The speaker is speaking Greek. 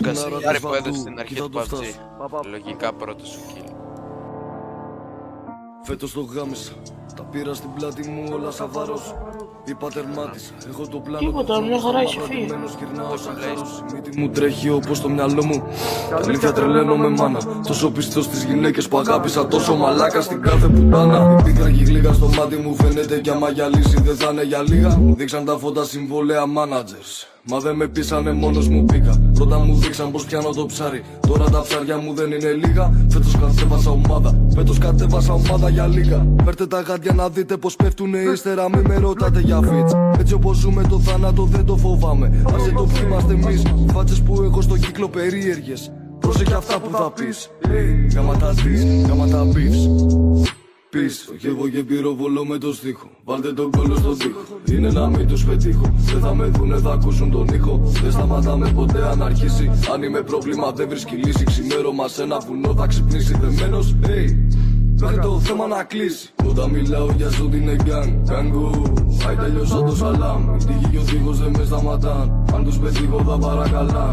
Κασιλιάρη που έδωσε στην αρχή του PUBG. Λογικά πρώτο σου kill. Φέτος το γάμισα, τα πήρα στην πλάτη μου όλα σαν βάρος. Είπα τερμάτισα, έχω το πλάνο. Τίποτα, μια χαρά έχει φύγει. Γυρνάω σαν χάρος, η μύτη μου τρέχει όπως το μυαλό μου. Τα αλήθεια τρελαίνω με μάνα, τόσο πιστός στις γυναίκες που αγάπησα. Τόσο μαλάκα στην κάθε πουτάνα. Η πίκρα και η γλύκα στο μάτι μου φαίνεται κι άμα για λύση δεν θα είναι για λίγα. Μου δείξαν τα φώτα συμβόλαια managers. Μα δεν με πείσανε, μόνος μου μπήκα. Πρώτα μου δείξαν πως πιάνω το ψάρι. Τώρα τα ψάρια μου δεν είναι λίγα. Φέτος κατέβασα ομάδα, φέτος κατέβασα ομάδα για λίγα. Φέρτε τα γάντια να δείτε πως πέφτουνε ύστερα. Μη με ρωτάτε για fits. Έτσι όπως ζούμε το θάνατο δεν το φοβάμαι. Άσε το ποιοι είμαστε εμείς. Φάτσες που έχω στο κύκλο περίεργες. Πρόσεχε αυτά που θα πεις. Γάμα τα δεις, γάμα τα beefs. Στοχεύω και πυροβολώ με το στίχο. Βάλτε τον κόλλο στον τοίχο. Είναι να μην τους πετύχω. Δεν θα με δουνε, θα ακούσουν τον ήχο. Δεν σταματάμε ποτέ αν αρχίσει. Αν είμαι πρόβλημα δεν βρίσκει λύση. Ξημέρωμα σε ένα βουνό θα ξυπνήσει δεμένος. Μέχρι το θέμα να κλείσει. Όταν μιλάω για σου την εγκάν. Καγκού, άι τελειώσα το σαλάμ. Η τύχη και ο τείχος δεν με σταματάν. Αν τους πετύχω θα παρακαλά.